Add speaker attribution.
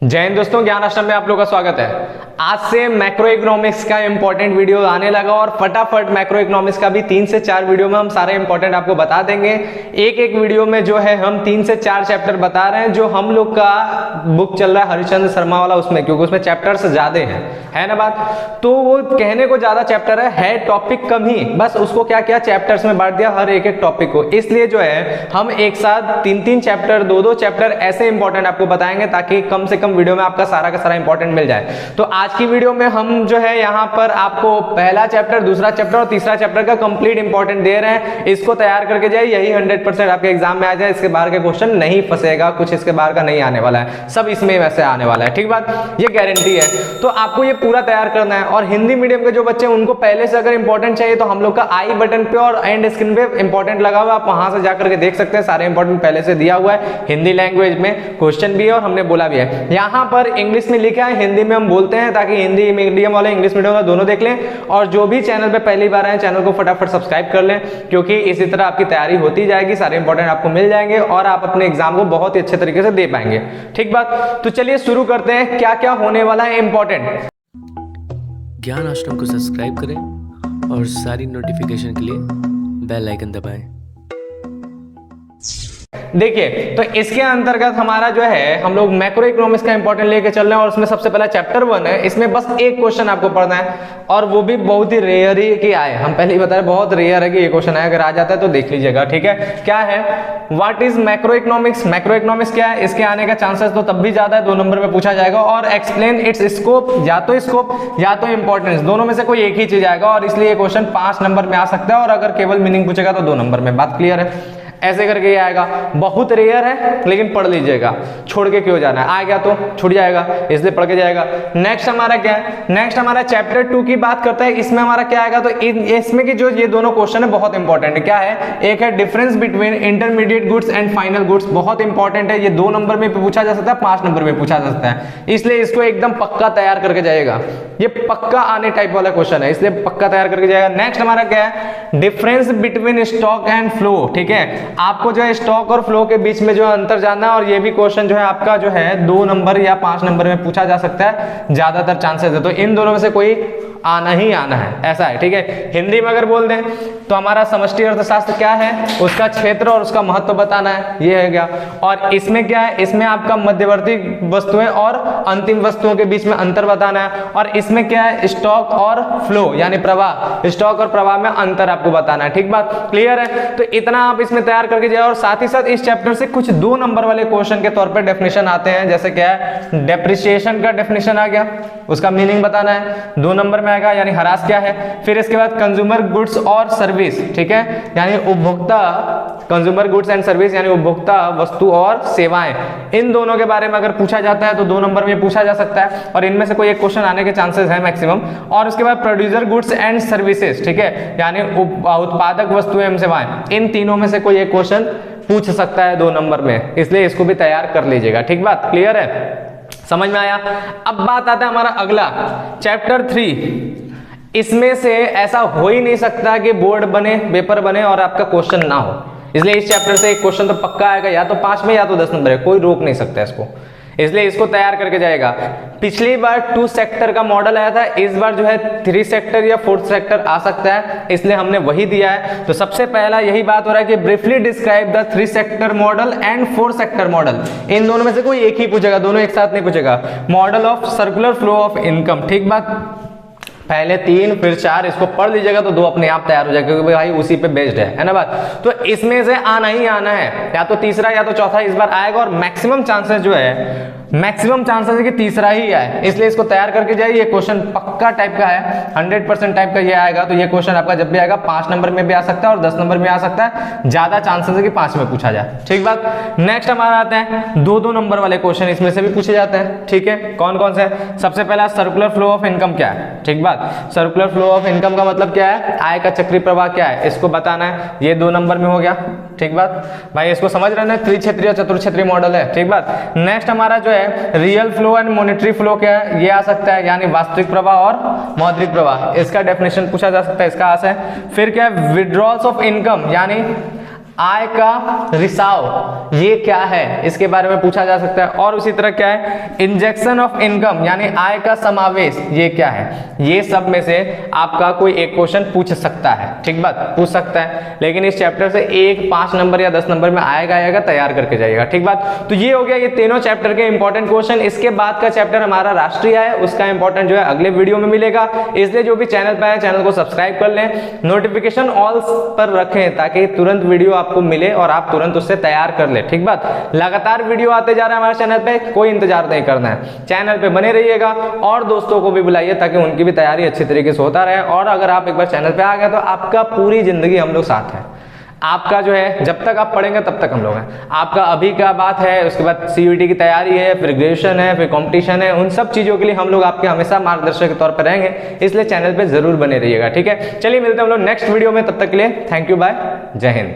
Speaker 1: जय हिंद दोस्तों, ज्ञान आश्रम में आप लोगों का स्वागत है। आज से मैक्रो इकोनॉमिक्स का इंपॉर्टेंट वीडियो आने लगा और फटाफट मैक्रो इकोनॉमिक्स का भी 3 से 4 वीडियो में हम सारे इंपॉर्टेंट आपको बता देंगे। एक एक वीडियो में जो है हम 3 से 4 चैप्टर बता रहे हैं। जो हम लोग का बुक चल रहा है हरिश्चंद्र शर्मा वाला, उसमें क्योंकि उसमें चैप्टर्स ज्यादा है ना बात, तो वो कहने को ज्यादा चैप्टर है टॉपिक कम ही, बस उसको क्या क्या चैप्टर्स में बांट दिया हर एक एक टॉपिक को। इसलिए जो है हम एक साथ 3-3 चैप्टर 2-2 चैप्टर ऐसे इंपॉर्टेंट आपको बताएंगे ताकि कम से कम वीडियो में आपका सारा का सारा इंपॉर्टेंट मिल जाए। तो आज की वीडियो में हम जो है यहाँ पर आपको पहला चैप्टर, दूसरा चैप्टर और तीसरा चैप्टर का कंप्लीट इंपॉर्टेंट दे रहे हैं। इसको तैयार करके जाए, यही 100% आपके एग्जाम में आ जाए। इसके बाहर के क्वेश्चन नहीं फंसेगा, कुछ इसके बाहर का नहीं आने वाला है, सब इसमें वैसे आने वाला है। ठीक बात, ये गारंटी है। तो आपको ये पूरा तैयार करना है। और हिंदी मीडियम के जो बच्चे उनको पहले से अगर इंपॉर्टेंट चाहिए तो हम लोग का आई बटन पे और एंड स्क्रीन पे इंपॉर्टेंट लगा हुआ, आप वहां से जाकर के देख सकते हैं। सारे इंपॉर्टेंट पहले से दिया हुआ है, हिंदी लैंग्वेज में क्वेश्चन भी है और हमने बोला भी है। यहाँ पर इंग्लिश में लिखा है, हिंदी में हम बोलते हैं ताकि हिंदी मीडियम वाले इंग्लिश मीडियम वाले दोनों देख लें। और जो भी चैनल पे पहली बार आए चैनल को फटाफट सब्सक्राइब कर लें, क्योंकि इसी तरह आपकी तैयारी होती जाएगी, सारे इंपॉर्टेंट आपको मिल जाएंगे और आप अपने एग्जाम को बहुत ही अच्छे तरीके से दे पाएंगे। ठीक बात, तो चलिए शुरू करते हैं क्या क्या होने वाला है इंपॉर्टेंट।
Speaker 2: ज्ञान आश्रम को सब्सक्राइब करें और सारी नोटिफिकेशन के लिए बेल आइकन दबाएं।
Speaker 1: देखिए, तो इसके अंतर्गत हमारा जो है हम लोग मैक्रो इकोनॉमिक्स का इंपॉर्टेंट लेके चल रहे हैं और उसमें सबसे पहला चैप्टर 1 है। इसमें बस एक क्वेश्चन आपको पढ़ना है और वो भी बहुत ही रेयर ही कि आए। हम पहले ही बता रहे बहुत रेयर है कि ये क्वेश्चन है, अगर आ जाता है तो देख लीजिएगा। ठीक है, क्या है, what is macro economics. Macro economics क्या है, इसके आने का चांसेस तो तब भी ज्यादा है, 2 नंबर में पूछा जाएगा। और एक्सप्लेन इट्स स्कोप, या तो स्कोप या तो इंपॉर्टेंस, दोनों में से कोई एक ही चीज आएगा और इसलिए ये क्वेश्चन 5 नंबर में आ सकता है। और अगर केवल मीनिंग पूछेगा तो 2 नंबर में। बात क्लियर है, ऐसे करके ये आएगा। बहुत रेयर है लेकिन पढ़ लीजिएगा, छोड़ के क्यों जाना है, आ गया तो छूट जाएगा, इसलिए पढ़ के जाएगा। नेक्स्ट हमारा क्या है, नेक्स्ट हमारा चैप्टर 2 की बात करता है। इसमें हमारा क्या आएगा, तो इसमें की जो ये दोनों क्वेश्चन है बहुत इंपॉर्टेंट है। क्या है, एक है difference between intermediate goods and final goods, बहुत इंपॉर्टेंट है। ये 2 नंबर में पूछा जा सकता है, 5 नंबर में पूछा जा सकता है, इसलिए इसको एकदम पक्का तैयार करके जाएगा। ये पक्का आने टाइप वाला क्वेश्चन है, इसलिए पक्का तैयार करके जाएगा। नेक्स्ट हमारा क्या है, difference between stock and flow. ठीक है, आपको जो है स्टॉक और फ्लो के बीच में जो अंतर जानना है। और ये भी क्वेश्चन जो है आपका जो है 2 नंबर या 5 नंबर में पूछा जा सकता है, ज्यादातर चांसेस है। तो इन दोनों में से कोई आना ही आना है, ऐसा है। ठीक है, हिंदी में अगर बोल दें तो हमारा समष्टि अर्थशास्त्र क्या है, उसका क्षेत्र और उसका महत्व बताना है, ये है गया। और इसमें क्या है, इसमें आपका मध्यवर्ती वस्तुएं और अंतिम वस्तुओं के बीच में अंतर बताना है। और इसमें क्या है, स्टॉक और फ्लो यानी प्रवाह, स्टॉक और प्रवाह में अंतर आपको बताना है। ठीक बात, क्लियर है। तो इतना आप इसमें तैयार करके जाए। और साथ ही साथ इस चैप्टर से कुछ 2 नंबर वाले क्वेश्चन के तौर पर डेफिनेशन आते हैं। जैसे क्या है, डेप्रिसिएशन का डेफिनेशन आ गया, उसका मीनिंग बताना है, 2 नंबर में आएगा, यानी ह्रास क्या है। फिर इसके बाद कंज्यूमर गुड्स और सर्विस, ठीक है, यानी उपभोक्ता, कंज्यूमर गुड्स एंड सर्विस यानी उपभोक्ता वस्तु और सेवाएं। इन दोनों के बारे में अगर पूछा जाता है तो 2 नंबर में पूछा जा सकता है और इनमें से कोई एक क्वेश्चन आने के चांसेस है मैक्सिमम। और उसके बाद प्रोड्यूसर गुड्स एंड सर्विसेज, ठीक है, यानी उत्पादक वस्तुएं एवं सेवाएं। इन तीनों में से कोई एक क्वेश्चन पूछ सकता है 2 नंबर में, इसलिए इसको भी तैयार कर लीजिएगा। ठीक बात, क्लियर है, समझ में आया। अब बात आता है हमारा अगला चैप्टर 3। इसमें से ऐसा हो ही नहीं सकता कि बोर्ड बने, पेपर बने और आपका क्वेश्चन ना हो, इसलिए इस चैप्टर से एक क्वेश्चन तो पक्का आएगा, या तो 5 में या तो 10 नंबर है, कोई रोक नहीं सकता इसको, इसलिए इसको तैयार करके जाएगा। पिछली बार 2 सेक्टर का मॉडल आया था, इस बार जो है 3 सेक्टर या 4 सेक्टर आ सकता है, इसलिए हमने वही दिया है। तो सबसे पहला यही बात हो रहा है कि briefly describe the 3 sector model and 4 sector model. इन दोनों में से कोई एक ही पूछेगा, दोनों एक साथ नहीं पूछेगा। Model of circular flow of income, ठीक बात, पहले 3 फिर 4 इसको पढ़ लीजिएगा तो 2 अपने आप तैयार हो जाएगा, क्योंकि भाई उसी पे बेस्ड है ना बात। तो इसमें से आना ही आना है, या तो तीसरा या तो चौथा इस बार आएगा। और मैक्सिमम चांसेस जो है, मैक्सिमम चांसेस है कि तीसरा ही आए, इसलिए इसको तैयार करके जाइए। ये क्वेश्चन पक्का टाइप का है, 100% टाइप का ये आएगा। तो ये क्वेश्चन आपका जब भी आएगा 5 नंबर में भी आ सकता है और 10 नंबर में आ सकता है, ज्यादा चांसेस है कि 5 में पूछा जाए। ठीक बात। नेक्स्ट हमारा आते हैं 2-2 नंबर वाले क्वेश्चन, इसमें से भी पूछे जाते हैं। ठीक है, कौन कौन से, सबसे पहला सर्कुलर फ्लो ऑफ इनकम क्या है। ठीक बात, सर्कुलर फ्लो ऑफ इनकम का मतलब क्या है, आय का चक्रीय प्रवाह क्या है, इसको बताना है। ये 2 नंबर में हो गया। ठीक बात भाई, इसको समझ रहे हैं, त्रिक्षेत्रीय और चतुर्क्षेत्रीय मॉडल है। ठीक बात। नेक्स्ट हमारा जो है real flow and monetary flow क्या है, ये आ सकता है, यानी वास्तविक प्रवाह और मौद्रिक प्रवाह, इसका डेफिनेशन पूछा जा सकता है, इसका आशय है। फिर क्या है, विड्रॉल्स ऑफ इनकम, यानी आय का रिसाव ये क्या है, इसके बारे में पूछा जा सकता है। और उसी तरह क्या है, इंजेक्शन ऑफ इनकम यानी आय का समावेश ये क्या है। ये सब में से आपका कोई एक क्वेश्चन पूछ सकता है, ठीक बात, पूछ सकता है। लेकिन इस चैप्टर से 1, 5 नंबर या 10 नंबर में आएगा, तैयार करके जाइएगा, ठीक बात। तो ये हो गया ये तीनों चैप्टर के इंपॉर्टेंट क्वेश्चन। इसके बाद का चैप्टर हमारा राष्ट्रीय है, उसका इंपॉर्टेंट जो है अगले वीडियो में मिलेगा। इसलिए जो भी चैनल पर है चैनल को सब्सक्राइब कर लें, नोटिफिकेशन ऑल पर रखें ताकि तुरंत वीडियो आपको मिले और आप तुरंत उससे तैयार कर ले, ठीक बात। लगातार वीडियो आते जा रहा है हमारे चैनल पे, कोई इंतजार नहीं करना है, चैनल पे बने रहिएगा और दोस्तों को भी बुलाइए ताकि उनकी भी तैयारी अच्छी तरीके से होता रहे। और अगर आप एक बार चैनल पे आ गए तो आपका पूरी जिंदगी हम लोग साथ हैं। आपका जो है जब तक आप पढ़ेंगे तब तक हम लोग हैं। आपका अभी का बात है, उसके बाद सीयूईटी की तैयारी है, फिर ग्रेजुएशन है, फिर कंपटीशन है, उन सब चीजों के लिए हम लोग आपके हमेशा मार्गदर्शक के तौर पर रहेंगे। इसलिए चैनल पे जरूर बने रहिएगा, ठीक है। चलिए मिलते हैं हम लोग नेक्स्ट वीडियो में, तब तक के लिए थैंक यू, बाय, जय हिंद।